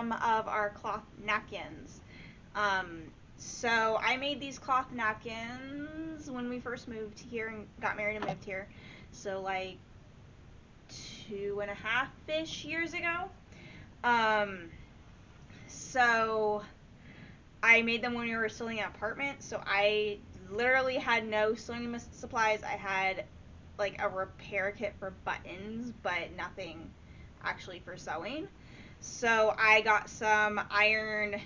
some of our cloth napkins. So I made these cloth napkins when we first moved here and got married and moved here. So like 2.5-ish years ago. So I made them when we were still in an apartment. So I literally had no sewing supplies. I had like a repair kit for buttons, but nothing actually for sewing. So I got some iron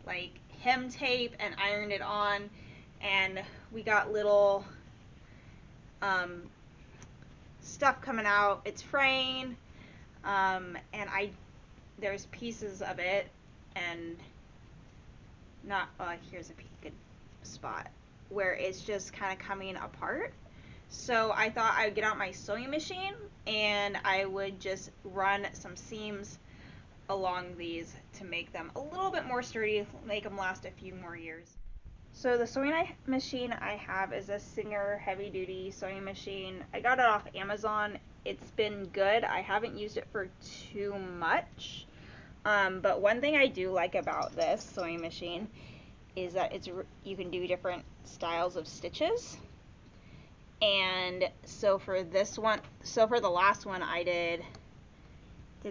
like hem tape and ironed it on, and we got little stuff coming out. It's fraying, and there's pieces of it, and not here's a good spot where it's just kind of coming apart. So I thought I would get out my sewing machine and I would just run some seams along these to make them a little bit more sturdy, make them last a few more years. So the sewing machine I have is a Singer heavy duty sewing machine. I got it off Amazon. It's been good. I haven't used it for too much. But one thing I do like about this sewing machine is that you can do different styles of stitches. And so for the last one I did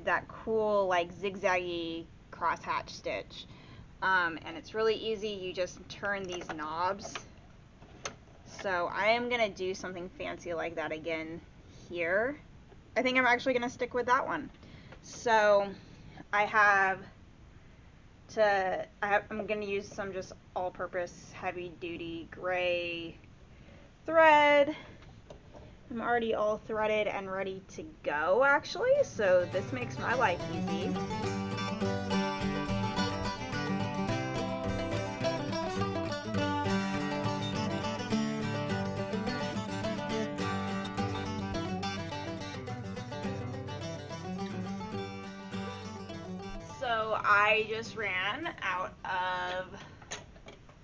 that cool like zigzaggy crosshatch stitch. And it's really easy. You just turn these knobs. So I am going to do something fancy like that again here. I think I'm actually going to stick with that one. So I'm going to use some just all-purpose heavy-duty gray thread. I'm already all threaded and ready to go, actually, so this makes my life easy. So I just ran out of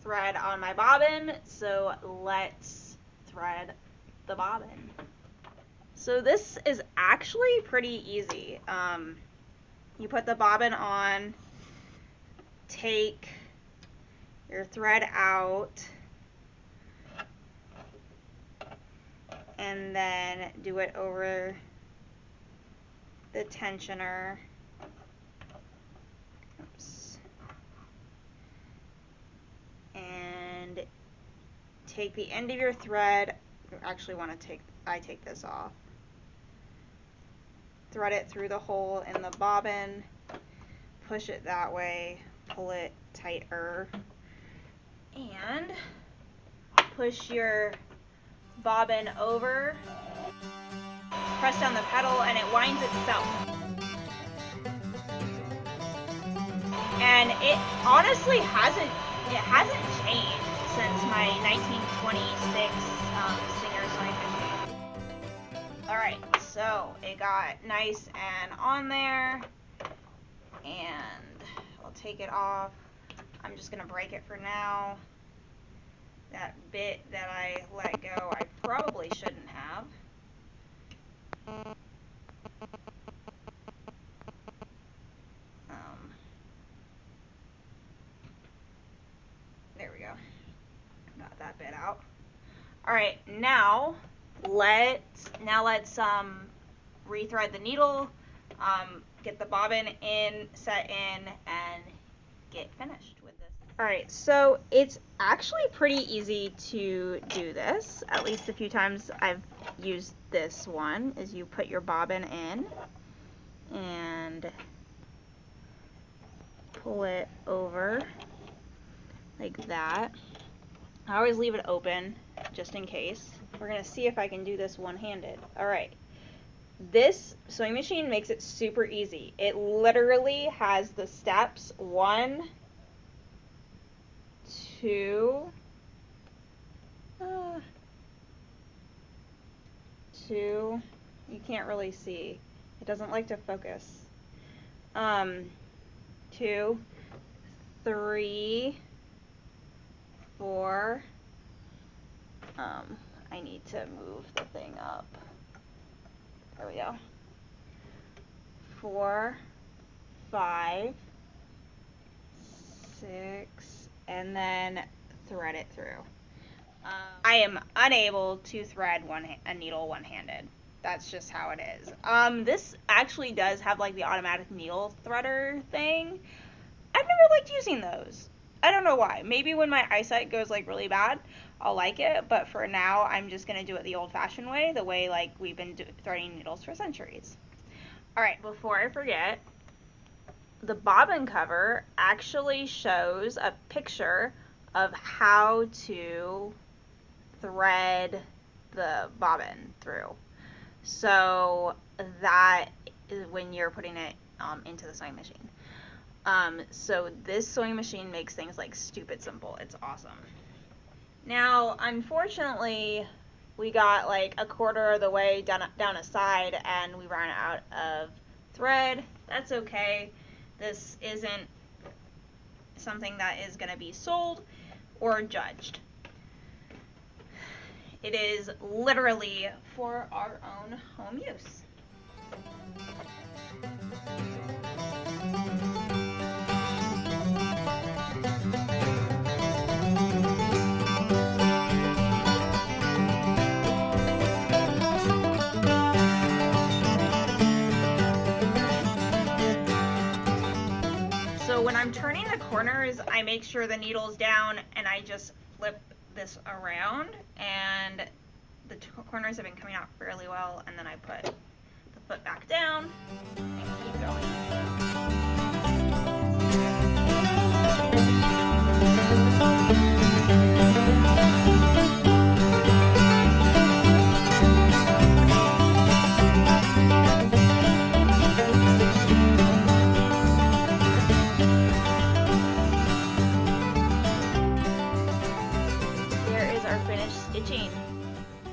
thread on my bobbin, so let's thread the bobbin. So this is actually pretty easy. You put the bobbin on, take your thread out, and then do it over the tensioner. Oops. And take the end of your thread. Actually I take this off. Thread it through the hole in the bobbin, push it that way, pull it tighter, and push your bobbin over, press down the pedal, and it winds itself. And it honestly hasn't changed since my 1926 Singer sewing machine. Alright, so it got nice and on there, and I'll take it off. I'm just going to break it for now. That bit that I let go, I probably shouldn't have. There we go. Got that bit out. Alright, now let's rethread the needle, get the bobbin set in, and get finished with this. Alright, so it's actually pretty easy to do this, at least a few times I've used this one, is you put your bobbin in and pull it over like that. I always leave it open just in case. We're going to see if I can do this one-handed. Alright. This sewing machine makes it super easy. It literally has the steps 1, 2, 2. You can't really see. It doesn't like to focus. 2, 3, 4. I need to move the thing up. There we go. 4, 5, 6, and then thread it through. I am unable to thread a needle one-handed. That's just how it is. This actually does have like the automatic needle threader thing. I've never liked using those. I don't know why. Maybe when my eyesight goes like really bad, I'll like it. But for now, I'm just gonna do it the old-fashioned way, the way like we've been threading needles for centuries. All right, before I forget, the bobbin cover actually shows a picture of how to thread the bobbin through. So that is when you're putting it into the sewing machine. So this sewing machine makes things like stupid simple. It's awesome. Now, unfortunately, we got like a quarter of the way down a side and we ran out of thread. That's okay. This isn't something that is going to be sold or judged. It is literally for our own home use. So when I'm turning the corners, I make sure the needle's down and I just flip this around, and the corners have been coming out fairly well, and then I put the foot back down and keep going. There is our finished stitching,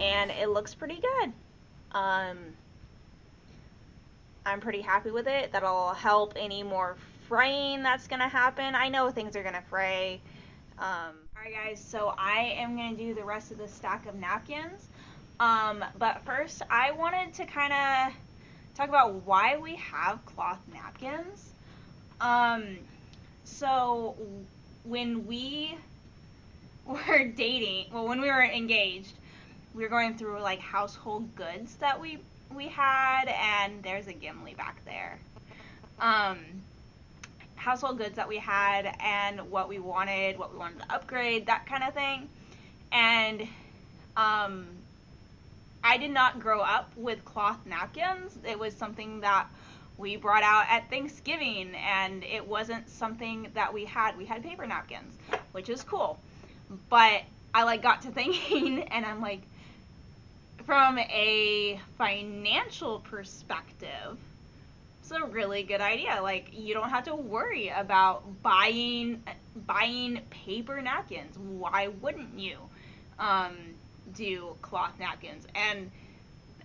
and it looks pretty good. I'm pretty happy with it. That'll help any more fraying that's gonna happen. I know things are gonna fray. Alright guys, so I am gonna do the rest of the stack of napkins. But first I wanted to kind of talk about why we have cloth napkins. So when we were dating, well, when we were engaged, we were going through like household goods that we had, and there's a Gimli back there. Household goods that we had and what we wanted to upgrade, that kind of thing. And I did not grow up with cloth napkins. It was something that we brought out at Thanksgiving, and it wasn't something that we had. We had paper napkins, which is cool. But I like got to thinking, and I'm like, from a financial perspective, it's a really good idea. Like, you don't have to worry about buying paper napkins. Why wouldn't you do cloth napkins? And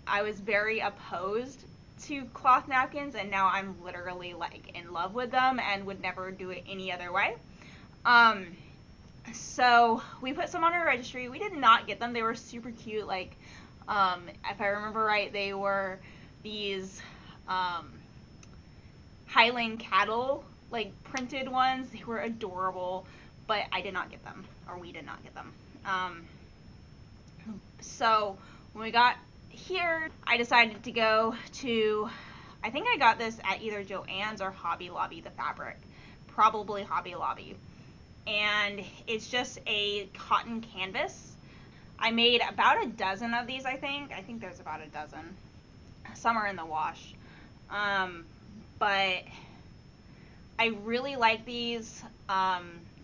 I was very opposed to cloth napkins, and now I'm literally like in love with them and would never do it any other way. So we put some on our registry. We did not get them. They were super cute. Like, if I remember right, they were these Highland cattle, like, printed ones. They were adorable, but I did not get them, or we did not get them. So when we got here, I decided to go to, I think I got this at either Joann's or Hobby Lobby, the fabric. Probably Hobby Lobby. And it's just a cotton canvas. I made about a dozen of these, I think. I think there's about a dozen. Some are in the wash. But I really like these.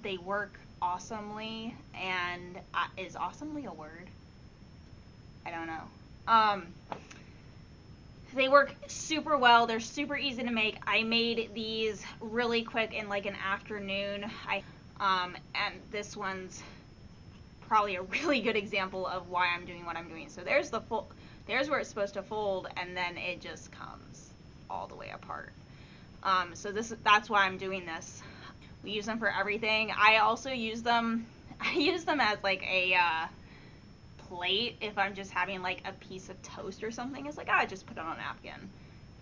They work awesomely. And is awesomely a word? I don't know. They work super well. They're super easy to make. I made these really quick in like an afternoon. And this one's probably a really good example of why I'm doing what I'm doing. So there's there's where it's supposed to fold, and then it just comes all the way apart. So that's why I'm doing this. We use them for everything. I also use them. I use them as like a plate if I'm just having like a piece of toast or something. It's like, I just put it on a napkin.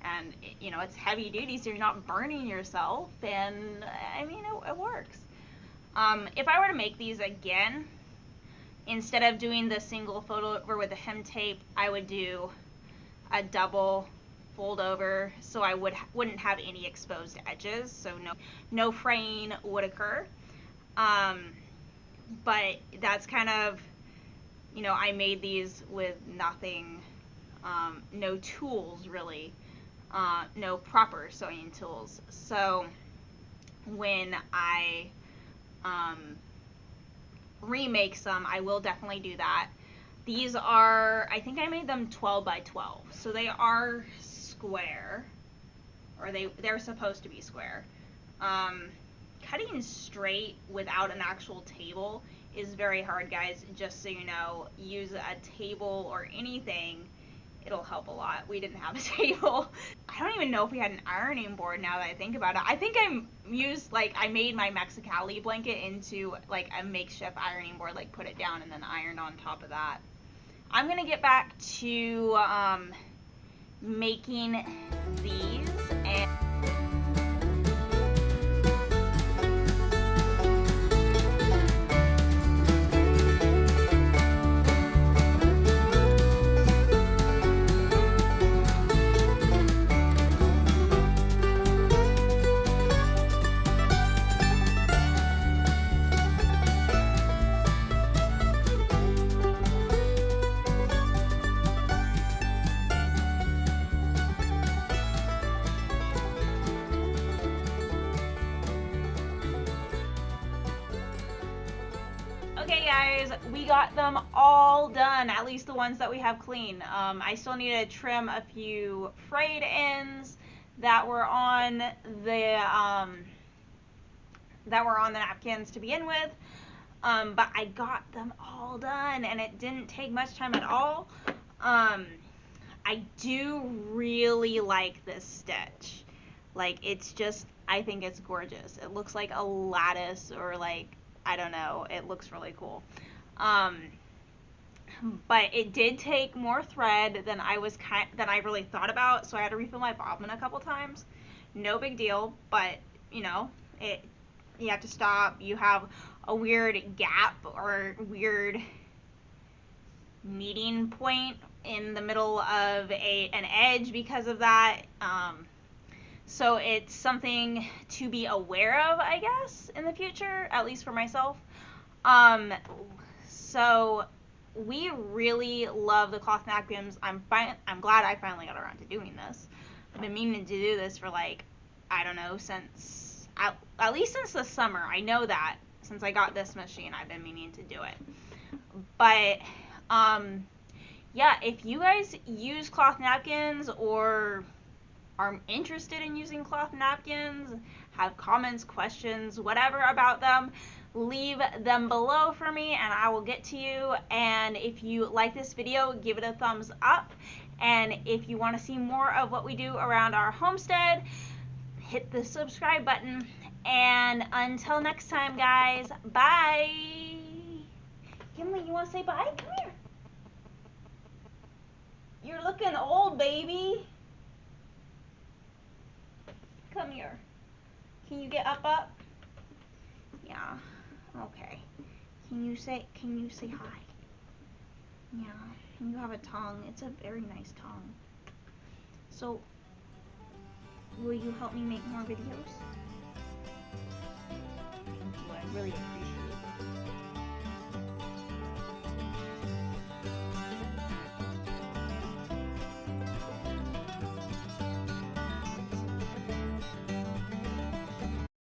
and you know, it's heavy duty, so you're not burning yourself, and I mean, it works. If I were to make these again, instead of doing the single fold over with the hem tape, I would do a double fold over, so I wouldn't have any exposed edges, so no fraying would occur. But that's kind of, you know, I made these with nothing, no tools really, no proper sewing tools. So when I remake some, I will definitely do that. These are, I think I made them 12 by 12, so they are square, or they're supposed to be square. Cutting straight without an actual table is very hard, guys, just so you know. Use a table or anything, it'll help a lot. We didn't have a table. I don't even know if we had an ironing board now that I think about it. I think I made my Mexicali blanket into like a makeshift ironing board, like put it down and then ironed on top of that. I'm gonna get back to making these, and okay guys, we got them all done, at least the ones that we have clean. I still need to trim a few frayed ends that were on the napkins to begin with. But I got them all done, and it didn't take much time at all. I do really like this stitch. Like, it's just, I think it's gorgeous. It looks like a lattice, or like, I don't know, it looks really cool. But it did take more thread than I really thought about, so I had to refill my bobbin a couple times. No big deal, but you know, you have to stop. You have a weird gap or weird meeting point in the middle of an edge because of that. So it's something to be aware of, I guess, in the future, at least for myself. So we really love the cloth napkins. I'm glad I finally got around to doing this. I've been meaning to do this for, like, I don't know, since at least since the summer. I know that since I got this machine, I've been meaning to do it. But yeah, if you guys use cloth napkins or are interested in using cloth napkins, have comments, questions, whatever about them, leave them below for me and I will get to you. And if you like this video, give it a thumbs up. And if you want to see more of what we do around our homestead, hit the subscribe button. And until next time, guys, bye. Gimli, you want to say bye? Come here. You're looking old, baby. Come here. Can you get up? Yeah. Okay. Can you say hi? Yeah. You have a tongue. It's a very nice tongue. So, will you help me make more videos? Thank you. I really appreciate it.